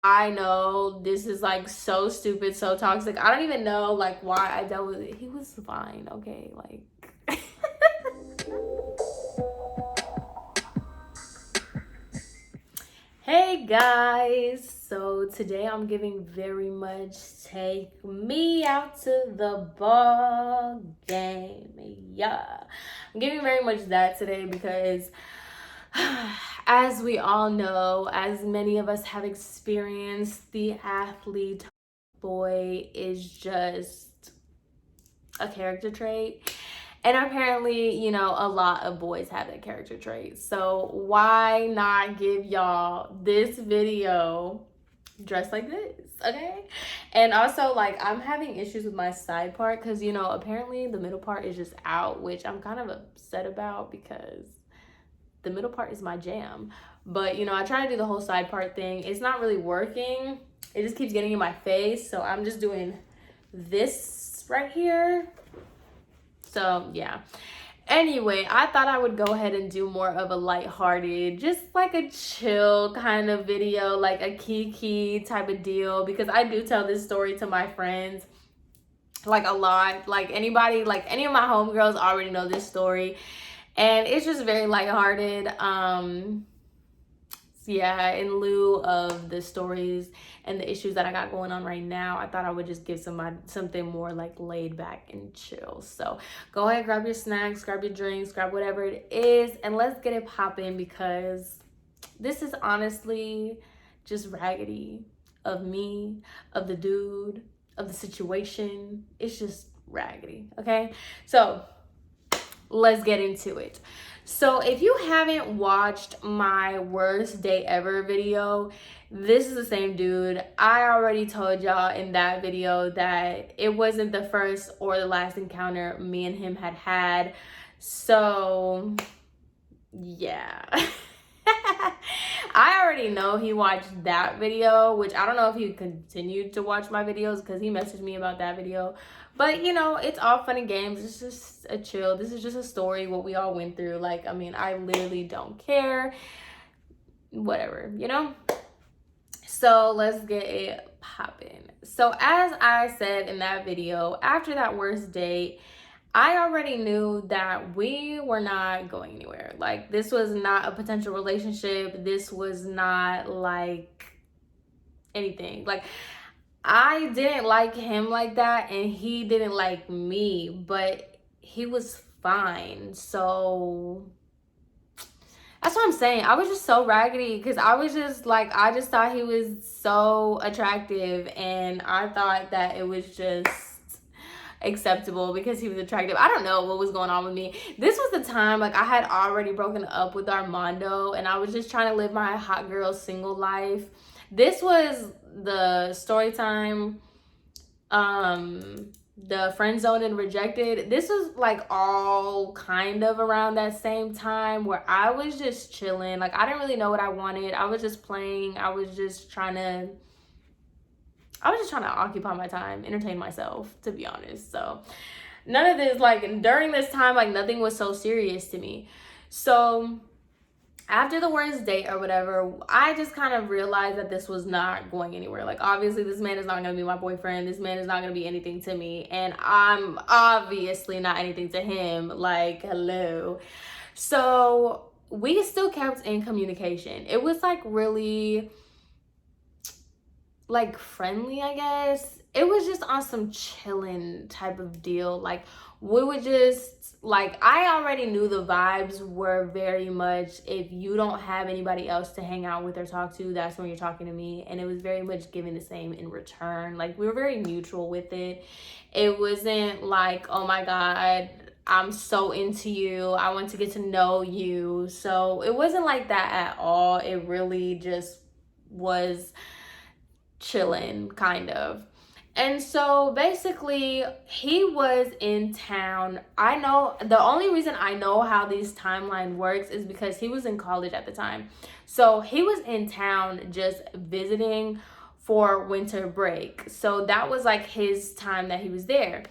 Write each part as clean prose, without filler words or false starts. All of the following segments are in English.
I know this is like so stupid, so toxic. I don't even know like why I dealt with it. He was fine, okay? Like hey guys, so today I'm giving very much take me out to the ball game. Yeah, I'm giving very much that today because as we all know, as many of us have experienced, the athlete boy is just a character trait. And apparently, a lot of boys have that character trait. So why not give y'all this video dressed like this, okay? And also, like, I'm having issues with my side part because, apparently the middle part is just out, which I'm kind of upset about because the middle part is my jam. But, I try to do the whole side part thing. It's not really working. It just keeps getting in my face. So I'm just doing this right here. So, yeah. Anyway, I thought I would go ahead and do more of a lighthearted, just like a chill kind of video, like a kiki type of deal, because I do tell this story to my friends like a lot. Like anybody, like any of my homegirls already know this story. And it's just very lighthearted. Yeah, in lieu of the stories and the issues that I got going on right now, I thought I would just give something more like laid back and chill. So go ahead, grab your snacks, grab your drinks, grab whatever it is, and let's get it popping because this is honestly just raggedy of me, of the dude, of the situation. It's just raggedy, okay? So let's get into it. So if you haven't watched my worst day ever video, this is the same dude. I already told y'all in that video that it wasn't the first or the last encounter me and him had. So yeah. I already know he watched that video, which I don't know if he continued to watch my videos because he messaged me about that video. But, it's all fun and games. It's just a chill. This is just a story, what we all went through. Like, I mean, I literally don't care. Whatever, So let's get it popping. So as I said in that video, after that worst date, I already knew that we were not going anywhere. Like, this was not a potential relationship. This was not like anything. Like, I didn't like him like that, and he didn't like me, but he was fine. So that's what I'm saying. I was just so raggedy because I was just like, I just thought he was so attractive, and I thought that it was just acceptable because he was attractive. I don't know what was going on with me. This was the time like I had already broken up with Armando, and I was just trying to live my hot girl single life. This was the Storytime, the friend zone and rejected. This was like all kind of around that same time where I was just chilling. Like, I didn't really know what I wanted. I was just playing. I was just trying to occupy my time, entertain myself, to be honest. So none of this, like, during this time, like, nothing was so serious to me. So after the worst date or whatever, I just kind of realized that this was not going anywhere. Like, obviously, this man is not going to be my boyfriend. This man is not going to be anything to me. And I'm obviously not anything to him. Like, hello. So we still kept in communication. It was, like, really, like, friendly, I guess. It was just on some chilling type of deal. Like, we would just, like, I already knew the vibes were very much, if you don't have anybody else to hang out with or talk to, that's when you're talking to me. And it was very much giving the same in return. Like, we were very neutral with it. It wasn't like, oh my God, I'm so into you, I want to get to know you. So it wasn't like that at all. It really just was chilling, kind of. And so basically, he was in town. I know the only reason I know how this timeline works is because he was in college at the time. So he was in town just visiting for winter break. So that was like his time that he was there.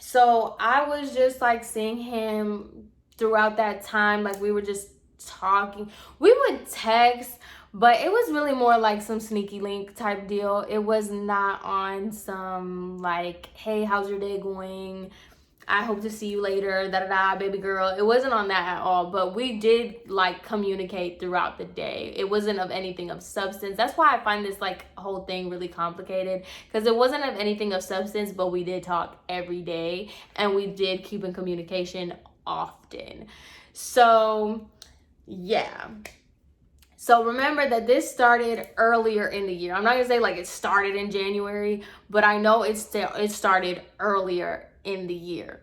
So I was just like seeing him throughout that time. Like, we were just talking. We would text, But it was really more like some sneaky link type deal. It was not on some like, hey, how's your day going? I hope to see you later, da da da, baby girl. It wasn't on that at all, but we did like communicate throughout the day. It wasn't of anything of substance. That's why I find this like whole thing really complicated, because it wasn't of anything of substance, but we did talk every day and we did keep in communication often. So yeah. So remember that this started earlier in the year. I'm not gonna say like it started in January, but I know it started earlier in the year.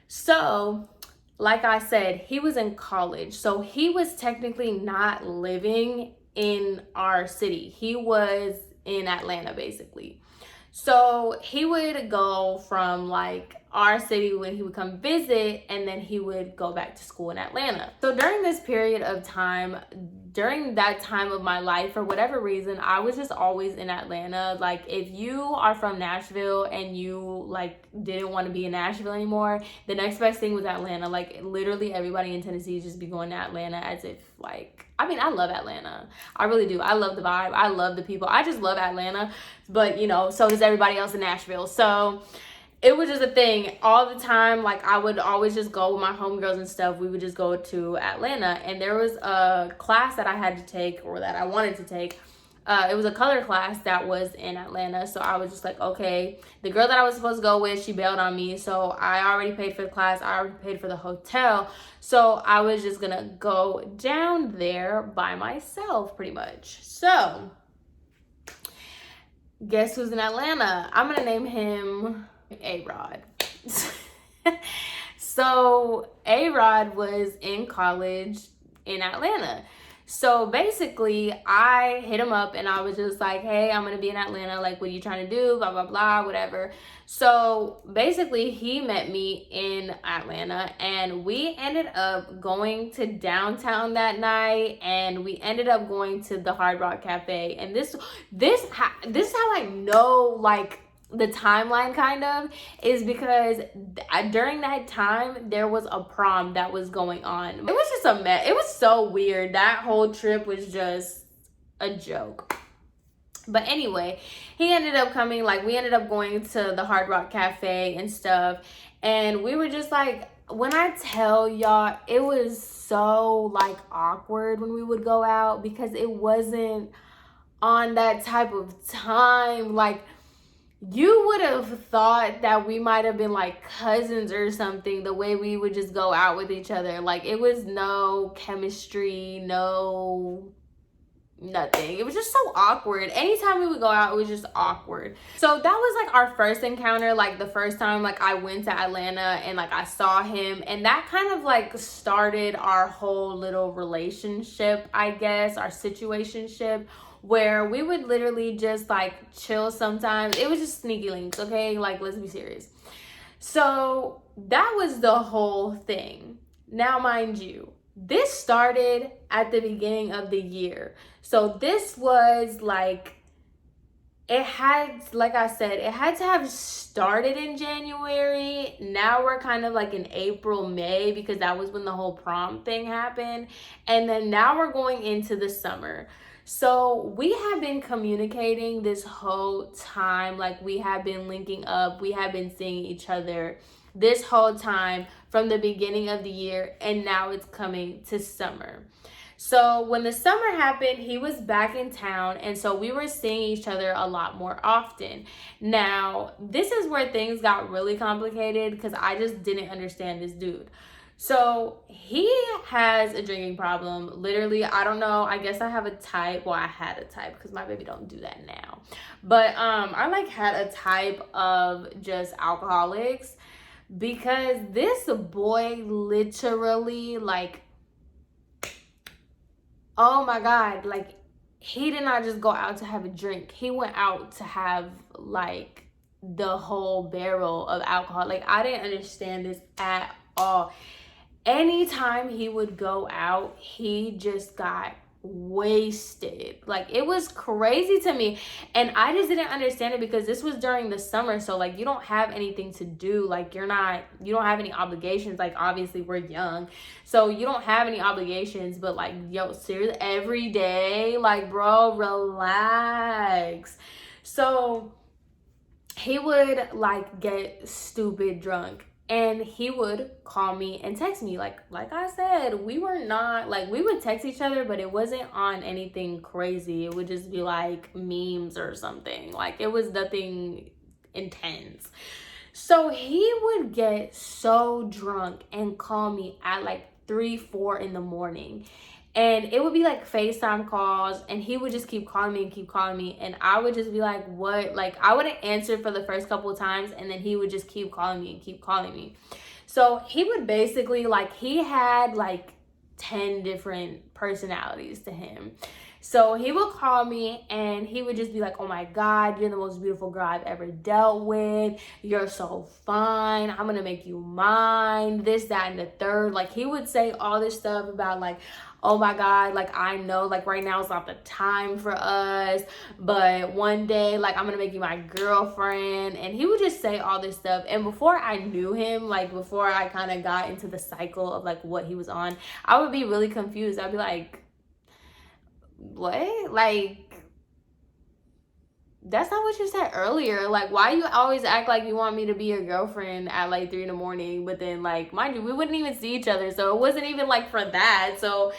So, like I said, he was in college. So he was technically not living in our city. He was in Atlanta, basically. So he would go from like our city when he would come visit, and then he would go back to school in Atlanta. So during this period of time, during that time of my life, for whatever reason, I was just always in Atlanta. Like, if you are from Nashville and you like didn't want to be in Nashville anymore, the next best thing was Atlanta. Like, literally everybody in Tennessee just be going to Atlanta as if like, I mean, I love Atlanta. I really do. I love the vibe. I love the people. I just love Atlanta. But, you know, so does everybody else in Nashville. So it was just a thing all the time. Like, I would always just go with my homegirls and stuff. We would just go to Atlanta. And there was a class that I had to take, or that I wanted to take. It was a color class that was in Atlanta. So I was just like, okay, the girl that I was supposed to go with, she bailed on me. So I already paid for the class. I already paid for the hotel. So I was just going to go down there by myself pretty much. So guess who's in Atlanta? I'm going to name him A-Rod. So A-Rod was in college in Atlanta. So basically, I hit him up and I was just like, hey, I'm gonna be in Atlanta. Like, what are you trying to do? Blah, blah, blah, whatever. So basically, he met me in Atlanta and we ended up going to downtown that night, and we ended up going to the Hard Rock Cafe. And this is how I know, like, the timeline kind of is because during that time there was a prom that was going on. It was just a mess. It was so weird. That whole trip was just a joke. But anyway, he ended up coming. Like, we ended up going to the Hard Rock Cafe and stuff, and we were just like, when I tell y'all, it was so like awkward when we would go out, because it wasn't on that type of time. Like, you would have thought that we might have been like cousins or something, the way we would just go out with each other. Like, it was no chemistry, no nothing. It was just so awkward. Anytime we would go out, it was just awkward. So that was like our first encounter, like the first time like I went to Atlanta and like I saw him, and that kind of like started our whole little relationship, I guess, our situationship, where we would literally just like chill sometimes. It was just sneaky links, okay? Like, let's be serious. So that was the whole thing. Now, mind you, this started at the beginning of the year. So this was like, it had, like I said, it had to have started in January. Now we're kind of like in April, May, because that was when the whole prom thing happened. And then now we're going into the summer. So we have been communicating this whole time. Like, we have been linking up. We have been seeing each other this whole time from the beginning of the year. And now it's coming to summer. So when the summer happened, he was back in town. And so we were seeing each other a lot more often. Now, this is where things got really complicated, because I just didn't understand this dude. So he has a drinking problem. Literally, I don't know. I guess I have a type. Well, I had a type, because my baby don't do that now. But I like had a type of just alcoholics, because this boy literally, like, oh my God, like, he did not just go out to have a drink. He went out to have like the whole barrel of alcohol. Like, I didn't understand this at all. Anytime he would go out, he just got wasted. Like, it was crazy to me. And I just didn't understand it because this was during the summer. So, like, you don't have anything to do. Like, you don't have any obligations. Like, obviously, we're young. So, you don't have any obligations. But, like, yo, seriously, every day, like, bro, relax. So, he would, like, get stupid drunk. And he would call me and text me. Like I said, we were not, like, we would text each other, but it wasn't on anything crazy. It would just be like memes or something. Like, it was nothing intense. So he would get so drunk and call me at like 3-4 in the morning. And it would be like FaceTime calls, and he would just keep calling me and keep calling me. And I would just be like, what? Like, I wouldn't answer for the first couple of times, and then he would just keep calling me and keep calling me. So he would basically, like, he had like 10 different personalities to him. So he would call me and he would just be like, oh my God, you're the most beautiful girl I've ever dealt with. You're so fine. I'm going to make you mine. This, that, and the third. Like, he would say all this stuff about, like, oh my God, like, I know, like, right now is not the time for us, but one day, like, I'm going to make you my girlfriend. And he would just say all this stuff. And before I knew him, like, before I kind of got into the cycle of, like, what he was on, I would be really confused. I'd be like, what? Like, that's not what you said earlier. Like, why you always act like you want me to be your girlfriend at like 3 in the morning? But then, like, mind you, we wouldn't even see each other, so it wasn't even like for that. So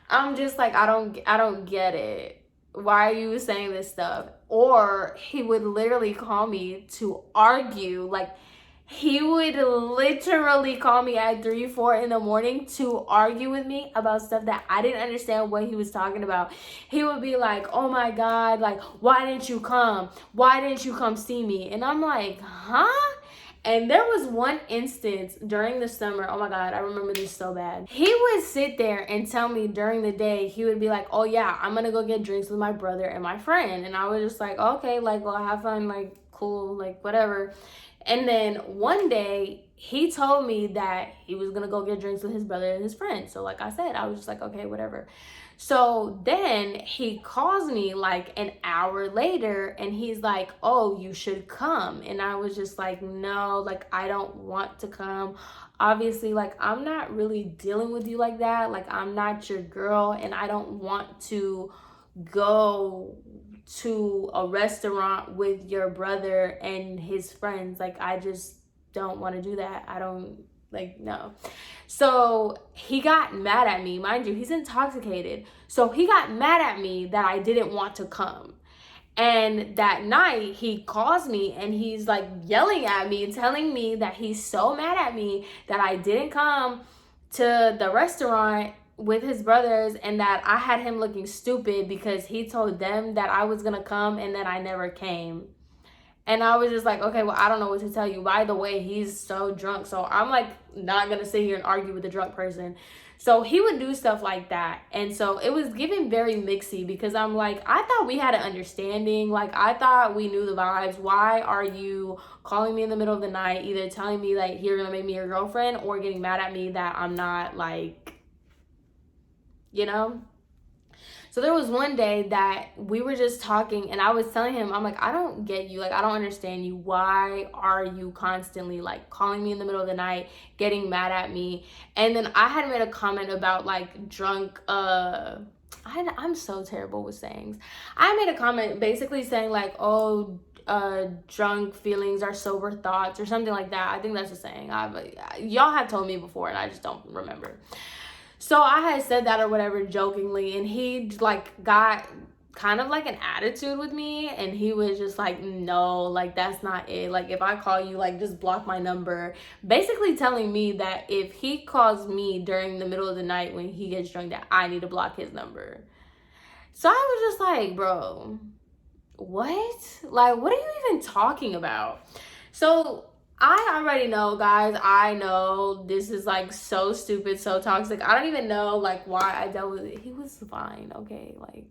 I'm just like, I don't get it. Why are you saying this stuff? Or he would literally call me to argue. Like, he would literally call me at 3-4 in the morning to argue with me about stuff that I didn't understand what he was talking about. He would be like, oh my God, like, why didn't you come? Why didn't you come see me? And I'm like, huh? And there was one instance during the summer, oh my God, I remember this so bad. He would sit there and tell me during the day, he would be like, oh yeah, I'm gonna go get drinks with my brother and my friend. And I was just like, okay, like, well, have fun, like, cool, like, whatever. And then one day he told me that he was gonna go get drinks with his brother and his friend. So like I said, I was just like, okay, whatever. So then he calls me like an hour later and he's like, oh, you should come. And I was just like, no, like, I don't want to come. Obviously, like, I'm not really dealing with you like that. Like, I'm not your girl, and I don't want to go to a restaurant with your brother and his friends. Like, I just don't want to do that. I don't, like, no. So he got mad at me. Mind you, he's intoxicated. So he got mad at me that I didn't want to come. And that night he calls me and he's like yelling at me and telling me that he's so mad at me that I didn't come to the restaurant with his brothers, and that I had him looking stupid because he told them that I was gonna come and then I never came. And I was just like, okay, well, I don't know what to tell you. By the way, he's so drunk, so I'm like not gonna sit here and argue with a drunk person. So he would do stuff like that. And so it was giving very mixy because I'm like, I thought we had an understanding. Like, I thought we knew the vibes. Why are you calling me in the middle of the night, either telling me like you're gonna make me your girlfriend or getting mad at me that I'm not, like, you know? So there was one day that we were just talking and I was telling him, I'm like, I don't get you. Like, I don't understand you. Why are you constantly like calling me in the middle of the night, getting mad at me? And then I had made a comment about like drunk, I'm so terrible with sayings. I made a comment basically saying like, oh, drunk feelings are sober thoughts or something like that. I think that's a saying. Y'all have told me before and I just don't remember. So I had said that or whatever jokingly, and he like got kind of like an attitude with me, and he was just like, no, like, that's not it. Like, if I call you, like, just block my number. Basically telling me that if he calls me during the middle of the night when he gets drunk, that I need to block his number. So I was just like, bro, what? Like, what are you even talking about? So I already know, guys. I know this is like so stupid, so toxic. I don't even know like why I dealt with it. He was fine, okay? Like,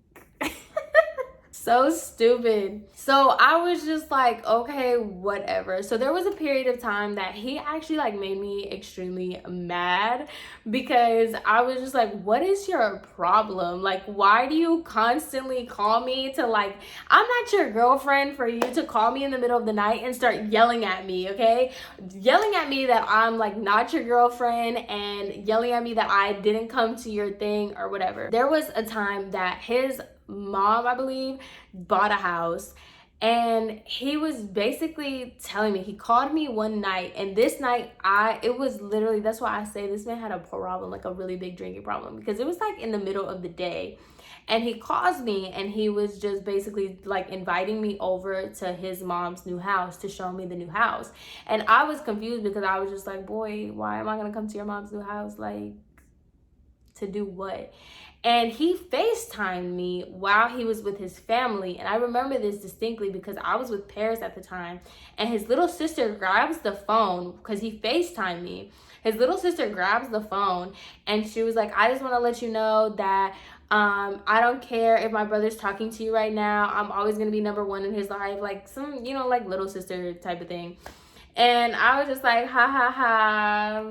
So stupid. So I was just like, okay, whatever. So there was a period of time that he actually like made me extremely mad, because I was just like, what is your problem? Like, why do you constantly call me to like, I'm not your girlfriend for you to call me in the middle of the night and start yelling at me, okay? Yelling at me that I'm like not your girlfriend, and yelling at me that I didn't come to your thing or whatever. There was a time that his mom, I believe, bought a house, and he was basically telling me, he called me one night, and this night it was literally, that's why I say this man had a problem, like a really big drinking problem, because it was like in the middle of the day, and he calls me, and he was just basically like inviting me over to his mom's new house to show me the new house. And I was confused, because I was just like, boy, why am I gonna come to your mom's new house? Like, to do what? And he FaceTimed me while he was with his family. And I remember this distinctly because I was with Paris at the time. And his little sister grabs the phone, because he FaceTimed me. His little sister grabs the phone, and she was like, I just want to let you know that I don't care if my brother's talking to you right now. I'm always going to be number one in his life. Like some, like little sister type of thing. And I was just like, ha ha ha,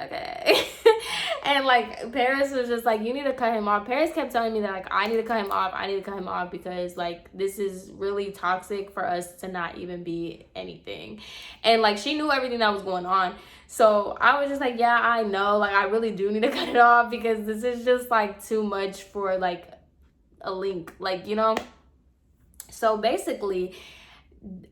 okay. And like Paris was just like, you need to cut him off. Paris kept telling me that like, I need to cut him off because like this is really toxic for us to not even be anything. And like she knew everything that was going on. So I was just like, yeah, I know, like I really do need to cut it off, because this is just like too much for like a link, like, So basically,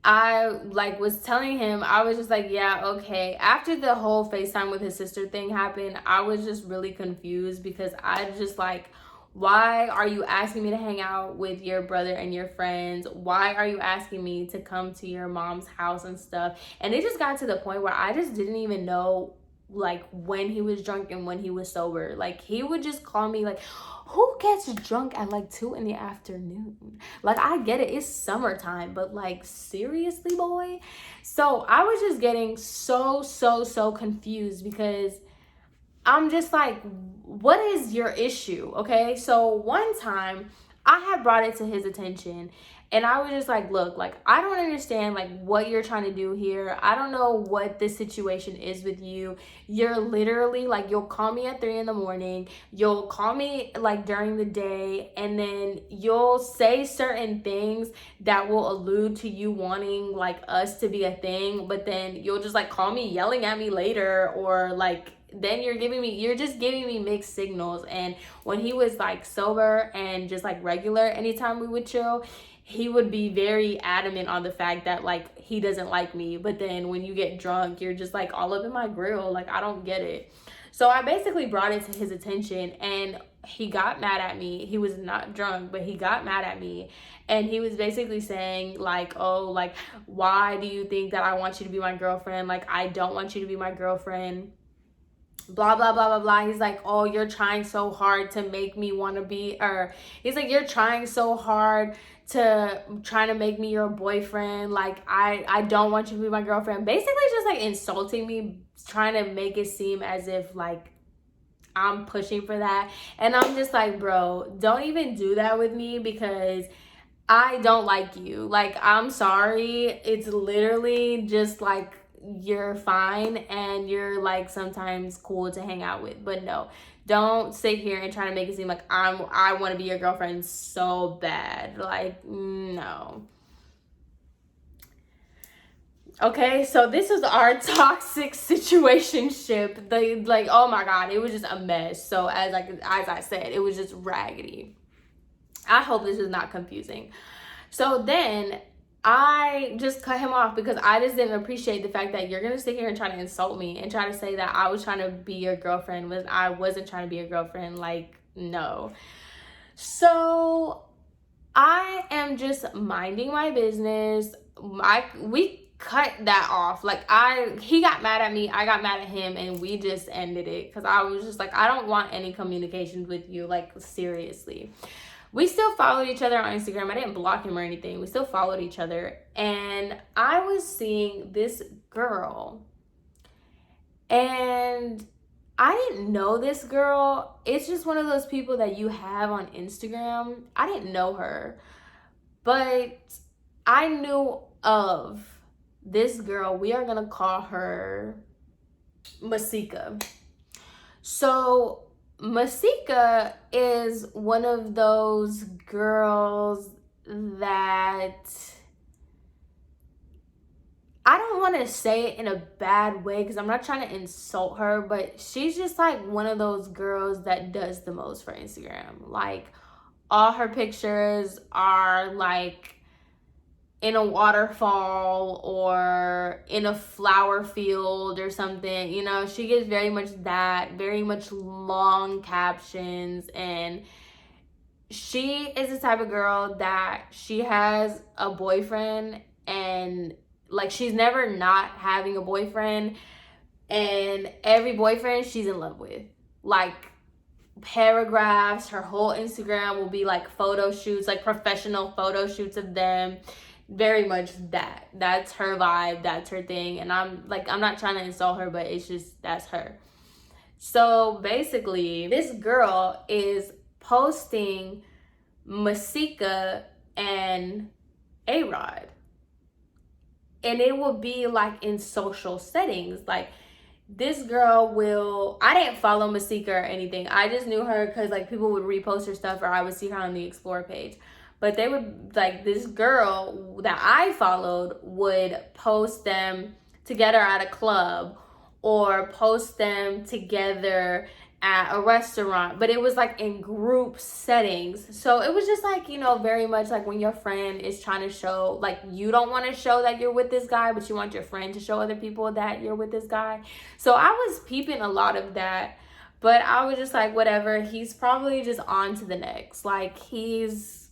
I like was telling him, I was just like, yeah, okay. After the whole FaceTime with his sister thing happened, I was just really confused, because I just like, why are you asking me to hang out with your brother and your friends? Why are you asking me to come to your mom's house and stuff? And it just got to the point where I just didn't even know like when he was drunk and when he was sober. Like he would just call me like, who gets drunk at like 2 p.m? Like I get it, it's summertime, but like seriously, boy. So I was just getting so confused, because I'm just like, what is your issue? Okay. So one time I had brought it to his attention, and I was just like, look, like, I don't understand like what you're trying to do here. I don't know what the situation is with you. You're literally like, you'll call me at 3 a.m. You'll call me like during the day, and then you'll say certain things that will allude to you wanting like us to be a thing. But then you'll just like call me yelling at me later, or like, then you're just giving me mixed signals. And when he was like sober and just like regular, anytime we would chill, he would be very adamant on the fact that like he doesn't like me. But then when you get drunk, you're just like all up in my grill. Like I don't get it. So I basically brought it to his attention, and he got mad at me. He was not drunk, but he got mad at me. And he was basically saying like, oh, like, why do you think that I want you to be my girlfriend? Like, I don't want you to be my girlfriend. Blah blah blah blah blah. He's like, oh, you're trying so hard to make me want to be, or he's like, you're trying so hard to trying to make me your boyfriend. Like I don't want you to be my girlfriend. Basically just like insulting me, trying to make it seem as if like I'm pushing for that. And I'm just like, bro, don't even do that with me, because I don't like you. Like, I'm sorry. It's literally just like, you're fine and you're like sometimes cool to hang out with, but no, don't sit here and try to make it seem like I want to be your girlfriend so bad. Like, no. Okay, so this is our toxic situationship. Like, oh my god, it was just a mess. So as I said, it was just raggedy. I hope this is not confusing. So then I just cut him off, because I just didn't appreciate the fact that you're gonna sit here and try to insult me and try to say that I was trying to be your girlfriend when I wasn't trying to be your girlfriend. Like, no. So I am just minding my business. We cut that off. Like he got mad at me, I got mad at him, and we just ended it, because I was just like, I don't want any communications with you, like seriously. We still followed each other on Instagram. I didn't block him or anything. We still followed each other. And I was seeing this girl, and I didn't know this girl. It's just one of those people that you have on Instagram. I didn't know her, But I knew of this girl. We are gonna call her Masika. So Masika is one of those girls that, I don't want to say it in a bad way because I'm not trying to insult her, but she's just like one of those girls that does the most for Instagram. Like, all her pictures are like in a waterfall or in a flower field or something. You know, she gets very much that, very much long captions. And she is the type of girl that she has a boyfriend, and like, she's never not having a boyfriend, and every boyfriend she's in love with. Like, paragraphs, her whole Instagram will be like photo shoots, like professional photo shoots of them. Very much that's her vibe, that's her thing. And I'm not trying to insult her, but it's just, that's her. So basically, this girl is posting Masika and A-Rod, and it will be like in social settings. Like, this girl will, I didn't follow Masika or anything. I just knew her because like people would repost her stuff, or I would see her on the Explore page. But they would, like, this girl that I followed would post them together at a club, or post them together at a restaurant, but it was like in group settings. So it was just like, you know, very much like when your friend is trying to show, like, you don't want to show that you're with this guy, but you want your friend to show other people that you're with this guy. So I was peeping a lot of that, but I was just like, whatever, he's probably just on to the next. Like, he's,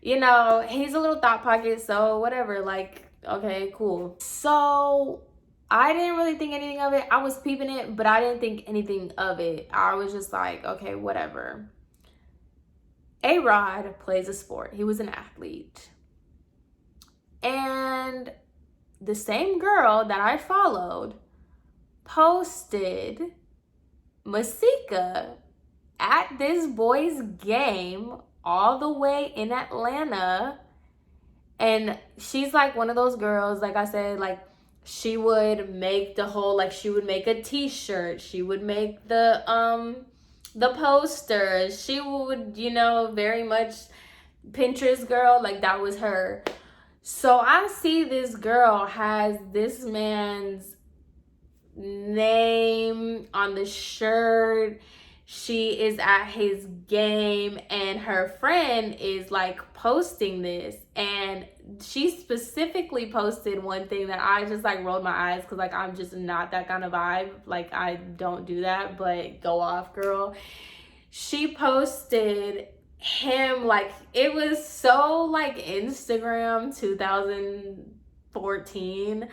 you know, he's a little thought pocket, so whatever, like, okay, cool. So I didn't really think anything of it. I was peeping it, but I didn't think anything of it. I was just like, okay, whatever. A-Rod plays a sport. He was an athlete. And the same girl that I followed posted Masika at this boy's game all the way in Atlanta. And she's like one of those girls, like I said, like, she would make the whole, like, she would make a t-shirt, she would make the posters, she would, you know, very much Pinterest girl, like, that was her. So I see this girl has this man's name on the shirt, she is at his game, and her friend is like posting this, and she specifically posted one thing that I just like rolled my eyes, because like, I'm just not that kind of vibe. Like, I don't do that, but go off, girl. She posted him, like, it was so like Instagram 2014,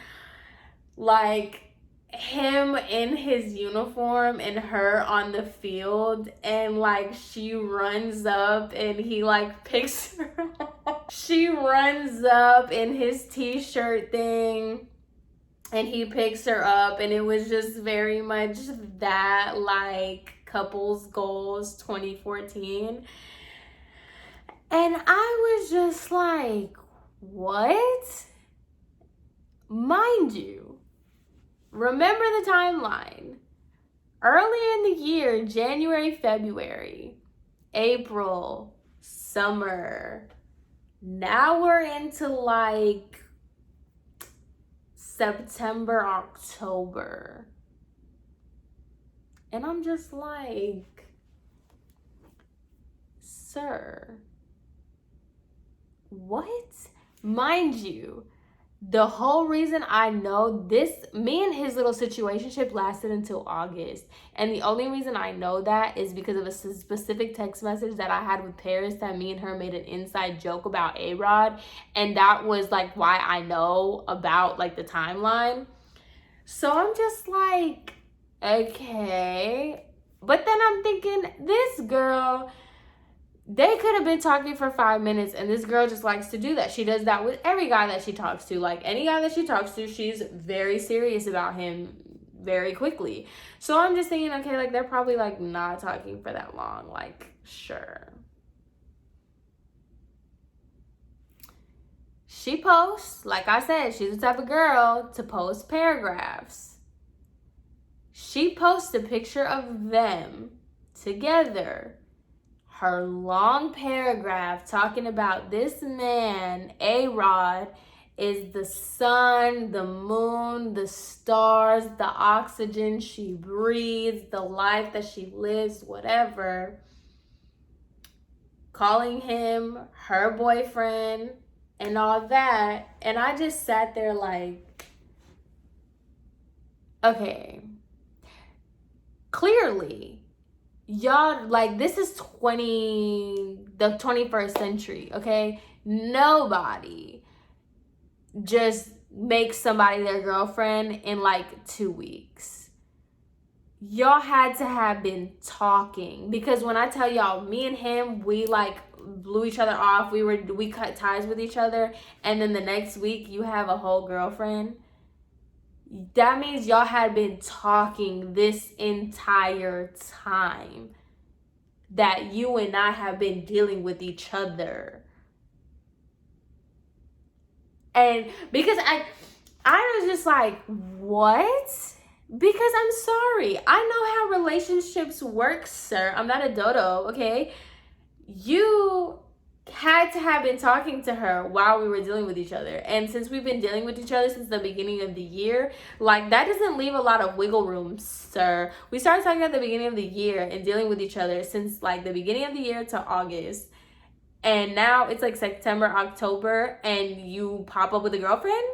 like him in his uniform and her on the field, and like, she runs up and he like picks her up. She runs up in his t-shirt thing and he picks her up, and it was just very much that, like, couples goals 2014. And I was just like, what? Mind you, remember the timeline. Earlier in the year, January, February, April, summer. Now we're into like September, October. And I'm just like, sir, what? Mind you, the whole reason I know this, me and his little situationship lasted until August. And the only reason I know that is because of a specific text message that I had with Paris that me and her made an inside joke about A-Rod. And that was like why I know about like the timeline. So I'm just like, okay. But then I'm thinking, this girl, they could have been talking for 5 minutes, and this girl just likes to do that. She does that with every guy that she talks to. Like, any guy that she talks to, she's very serious about him very quickly. So I'm just thinking, okay, like, they're probably like not talking for that long. Like, sure. she posts, like I said, she's the type of girl to post paragraphs. She posts a picture of them together. Her long paragraph talking about this man, A-Rod, is the sun, the moon, the stars, the oxygen she breathes, the life that she lives, whatever. Calling him her boyfriend and all that. And I just sat there like, okay, clearly, y'all, like, this is the 21st century, okay? Nobody just makes somebody their girlfriend in like 2 weeks. Y'all had to have been talking, because when I tell y'all, me and him, we like blew each other off. We cut ties with each other, and then the next week you have a whole girlfriend. That means y'all had been talking this entire time that you and I have been dealing with each other. And because I was just like, what? Because I'm sorry. I know how relationships work, sir. I'm not a dodo, okay? You had to have been talking to her while we were dealing with each other. And since we've been dealing with each other since the beginning of the year, like, that doesn't leave a lot of wiggle room, sir. We started talking at the beginning of the year and dealing with each other since like the beginning of the year to August. And now it's like September, October, and you pop up with a girlfriend?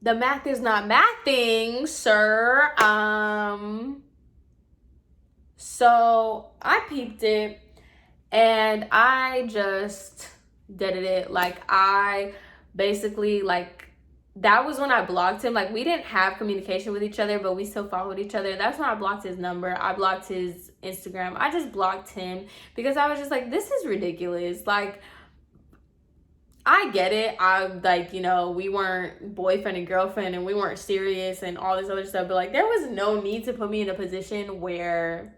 The math is not mathing, sir. So I peeped it, and I just did it. Like, I basically, like, that was when I blocked him. Like, we didn't have communication with each other, but we still followed each other. That's when I blocked his number. I blocked his Instagram. I just blocked him because I was just like, this is ridiculous. Like, I get it. I, like, you know, we weren't boyfriend and girlfriend, and we weren't serious and all this other stuff. But, like, there was no need to put me in a position where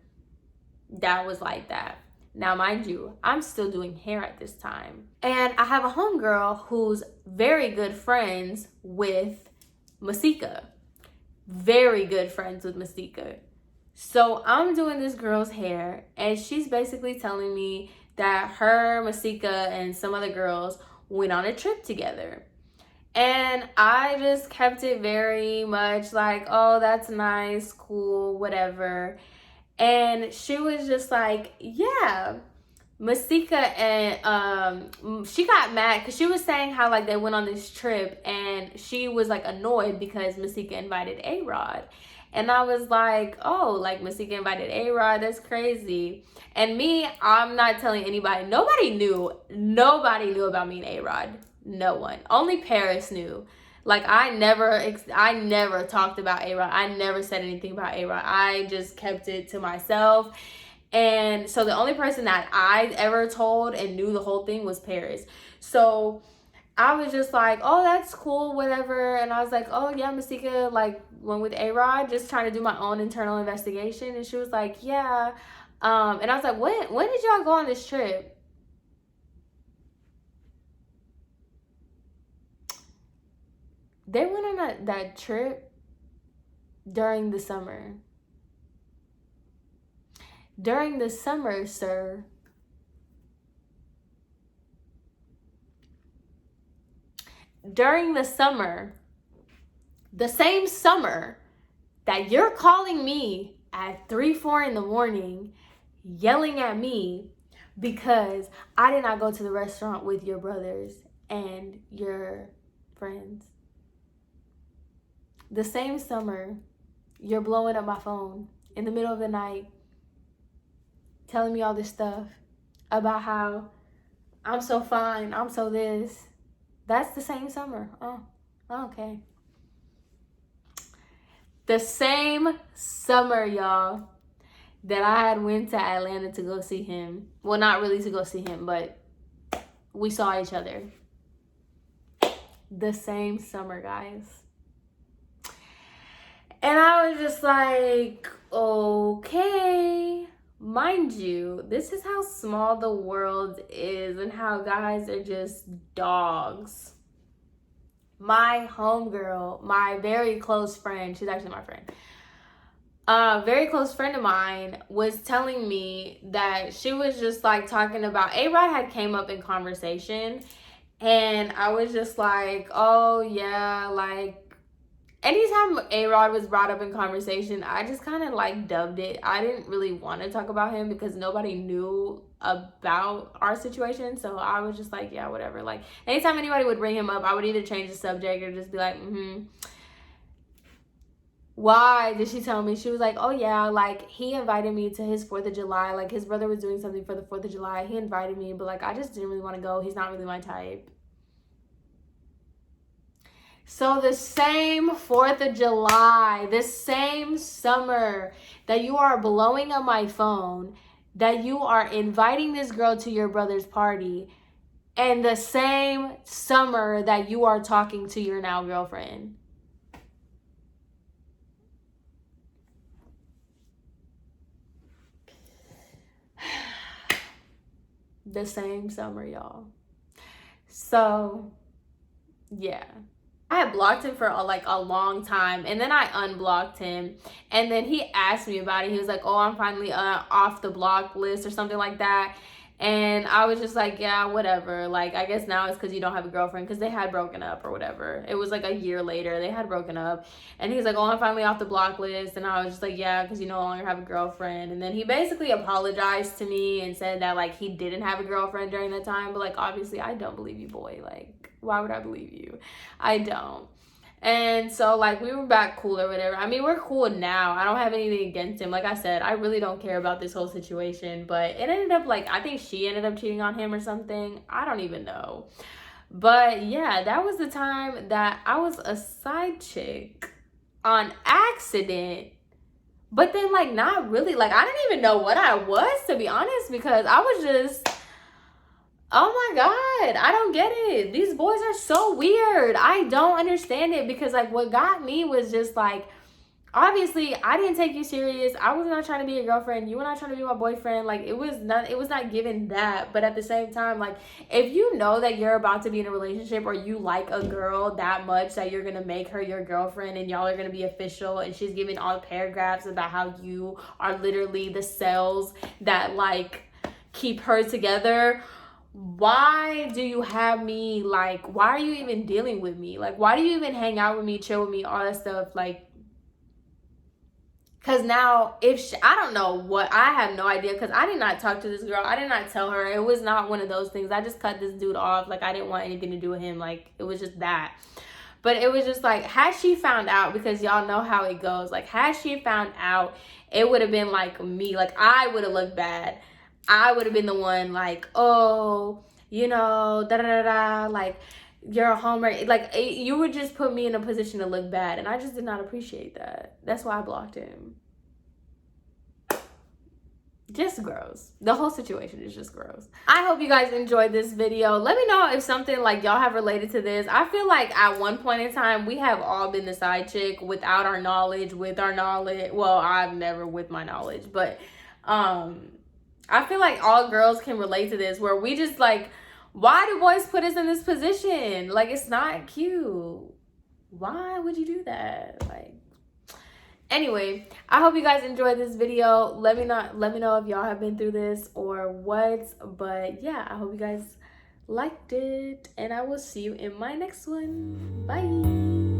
that was like that. Now, mind you, I'm still doing hair at this time. And I have a homegirl who's very good friends with Masika. Very good friends with Masika. So I'm doing this girl's hair, and she's basically telling me that her, Masika, and some other girls went on a trip together. And I just kept it very much like, oh, that's nice, cool, whatever. And she was just like, yeah, Masika, and she got mad because she was saying how, like, they went on this trip, and she was like annoyed because Masika invited A-Rod. And I was like, oh, like, Masika invited A-Rod, that's crazy. And me, I'm not telling anybody. Nobody knew about me and A-Rod. No one. Only Paris knew. Like, I never talked about A-Rod. I never said anything about A-Rod. I just kept it to myself. And so the only person that I ever told and knew the whole thing was Paris. So I was just like, oh, that's cool, whatever. And I was like, oh, yeah, Masika, like, went with A-Rod, just trying to do my own internal investigation. And she was like, yeah. And I was like, when did y'all go on this trip? They went on that trip during the summer. During the summer, sir. During the summer. The same summer that you're calling me at 3, 4 in the morning, yelling at me because I did not go to the restaurant with your brothers and your friends. The same summer, you're blowing up my phone in the middle of the night, telling me all this stuff about how I'm so fine, I'm so this. That's the same summer. Oh, okay. The same summer, y'all, that I had went to Atlanta to go see him. Well, not really to go see him, but we saw each other. The same summer, guys. And I was just like, okay, mind you, this is how small the world is and how guys are just dogs. My homegirl, my very close friend, she's actually my friend, very close friend of mine was telling me that she was just like talking about A-Rod had came up in conversation, and I was just like, oh yeah, like anytime A-Rod was brought up in conversation, I just kind of like dubbed it. I didn't really want to talk about him because nobody knew about our situation. So I was just like, yeah, whatever. Like anytime anybody would bring him up, I would either change the subject or just be like, Why did she tell me? She was like, oh yeah, like he invited me to his 4th of July. Like his brother was doing something for the 4th of July. He invited me, but like I just didn't really want to go. He's not really my type. So the same 4th of July, this same summer that you are blowing up my phone, that you are inviting this girl to your brother's party, and the same summer that you are talking to your now girlfriend. The same summer, y'all. So, yeah. I had blocked him for a long time, and then I unblocked him, and then he asked me about it. He was like, oh, I'm finally off the block list or something like that. And I was just like, yeah, whatever. Like, I guess now it's because you don't have a girlfriend, because they had broken up or whatever. It was like a year later. They had broken up. And he was like, oh, I'm finally off the block list. And I was just like, yeah, because you no longer have a girlfriend. And then he basically apologized to me and said that, like, he didn't have a girlfriend during that time. But, like, obviously, I don't believe you, boy. Like, why would I believe you? I don't. And so, like, we were back cool or whatever. I mean, we're cool now. I don't have anything against him. Like I said, I really don't care about this whole situation. But it ended up, like, I think she ended up cheating on him or something. I don't even know. But, yeah, that was the time that I was a side chick on accident. But then, like, not really. Like, I didn't even know what I was, to be honest, because I was just... Oh my God, I don't get it. These boys are so weird. I don't understand it because like what got me was just like, obviously I didn't take you serious. I was not trying to be your girlfriend. You were not trying to be my boyfriend. Like it was not given that. But at the same time, like if you know that you're about to be in a relationship or you like a girl that much that you're going to make her your girlfriend and y'all are going to be official and she's giving all paragraphs about how you are literally the cells that like keep her together, why do you have me, like, why are you even dealing with me? Like, why do you even hang out with me, chill with me, all that stuff? Like, because now, I don't know what, I have no idea, because I did not talk to this girl. I did not tell her. It was not one of those things. I just cut this dude off. Like, I didn't want anything to do with him. Like, it was just that. But it was just like, had she found out, because y'all know how it goes, like, had she found out, it would have been like me. Like, I would have looked bad. I would have been the one like, oh, you know, da-da-da-da, like, you're a homer. Like, you would just put me in a position to look bad. And I just did not appreciate that. That's why I blocked him. Just gross. The whole situation is just gross. I hope you guys enjoyed this video. Let me know if something like y'all have related to this. I feel like at one point in time, we have all been the side chick without our knowledge, with our knowledge. Well, I've never with my knowledge, but, I feel like all girls can relate to this where we just like, why do boys put us in this position? Like, it's not cute. Why would you do that? Like, anyway, I hope you guys enjoyed this video. Let me know if y'all have been through this or what. But yeah, I hope you guys liked it. And I will see you in my next one. Bye.